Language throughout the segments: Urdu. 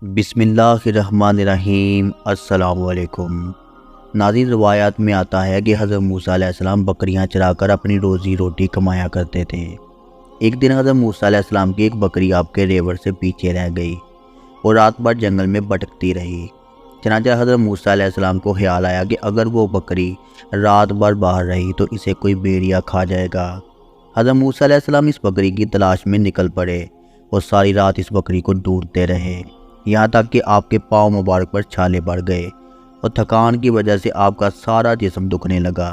بسم اللہ الرحمن الرحیم۔ السلام علیکم ناظرین، روایات میں آتا ہے کہ حضرت موسیٰ علیہ السلام بکریاں چرا کر اپنی روزی روٹی کمایا کرتے تھے۔ ایک دن حضرت موسیٰ علیہ السلام کی ایک بکری آپ کے ریوڑ سے پیچھے رہ گئی اور رات بھر جنگل میں بھٹکتی رہی۔ چنانچہ حضرت موسیٰ علیہ السلام کو خیال آیا کہ اگر وہ بکری رات بھر باہر رہی تو اسے کوئی بھیڑیا کھا جائے گا۔ حضرت موسیٰ علیہ السلام اس بکری کی تلاش میں نکل پڑے اور ساری رات اس بکری کو ڈھونڈتے رہے، یہاں تک کہ آپ کے پاؤں مبارک پر چھالے پڑ گئے اور تھکان کی وجہ سے آپ کا سارا جسم دکھنے لگا۔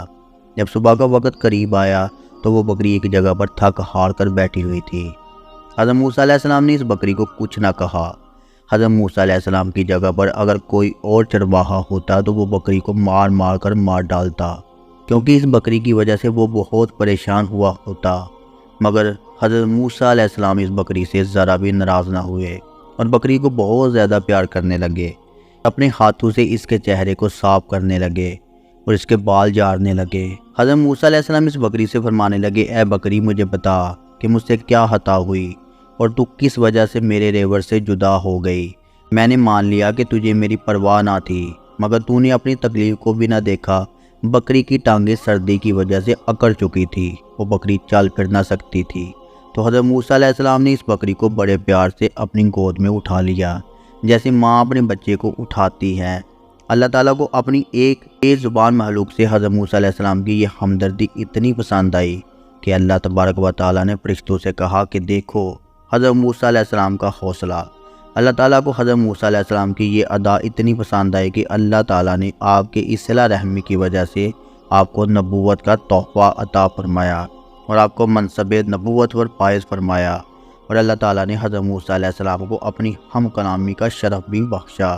جب صبح کا وقت قریب آیا تو وہ بکری ایک جگہ پر تھک ہار کر بیٹھی ہوئی تھی۔ حضرت موسیٰ علیہ السلام نے اس بکری کو کچھ نہ کہا۔ حضرت موسیٰ علیہ السلام کی جگہ پر اگر کوئی اور چرواہا ہوتا تو وہ بکری کو مار کر مار ڈالتا، کیونکہ اس بکری کی وجہ سے وہ بہت پریشان ہوا ہوتا۔ مگر حضرت موسیٰ علیہ السلام اس بکری سے ذرا بھی ناراض نہ ہوئے اور بکری کو بہت زیادہ پیار کرنے لگے۔ اپنے ہاتھوں سے اس کے چہرے کو صاف کرنے لگے اور اس کے بال جھاڑنے لگے۔ حضرت موسیٰ علیہ السلام اس بکری سے فرمانے لگے، اے بکری، مجھے بتا کہ مجھ سے کیا خطا ہوئی اور تو کس وجہ سے میرے ریوڑ سے جدا ہو گئی۔ میں نے مان لیا کہ تجھے میری پرواہ نہ تھی، مگر تو نے اپنی تکلیف کو بھی نہ دیکھا۔ بکری کی ٹانگیں سردی کی وجہ سے اکڑ چکی تھی، وہ بکری چل پھر نہ سکتی تھی۔ تو حضرت موسیٰ علیہ السلام نے اس بکری کو بڑے پیار سے اپنی گود میں اٹھا لیا، جیسے ماں اپنے بچے کو اٹھاتی ہے۔ اللہ تعالیٰ کو اپنی ایک تیز زبان مخلوق سے حضرت موسیٰ علیہ السلام کی یہ ہمدردی اتنی پسند آئی کہ اللہ تبارک و تعالیٰ نے فرشتوں سے کہا کہ دیکھو حضرت موسیٰ علیہ السلام کا حوصلہ۔ اللہ تعالیٰ کو حضرت موسیٰ علیہ السلام کی یہ ادا اتنی پسند آئی کہ اللہ تعالیٰ نے آپ کے اس صلہ رحمی کی وجہ سے آپ کو نبوت کا تحفہ عطا فرمایا اور آپ کو منصب نبوت پر فائز فرمایا، اور اللہ تعالیٰ نے حضرت موسیٰ علیہ السلام کو اپنی ہم کلامی کا شرف بھی بخشا۔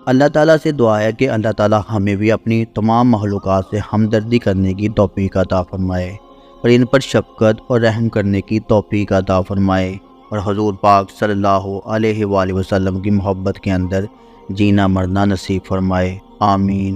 اللہ تعالیٰ سے دعا ہے کہ اللہ تعالیٰ ہمیں بھی اپنی تمام مخلوقات سے ہمدردی کرنے کی توفیق عطا فرمائے اور ان پر شفقت اور رحم کرنے کی توفیق عطا فرمائے، اور حضور پاک صلی اللہ علیہ وآلہ وسلم کی محبت کے اندر جینا مرنا نصیب فرمائے۔ آمین۔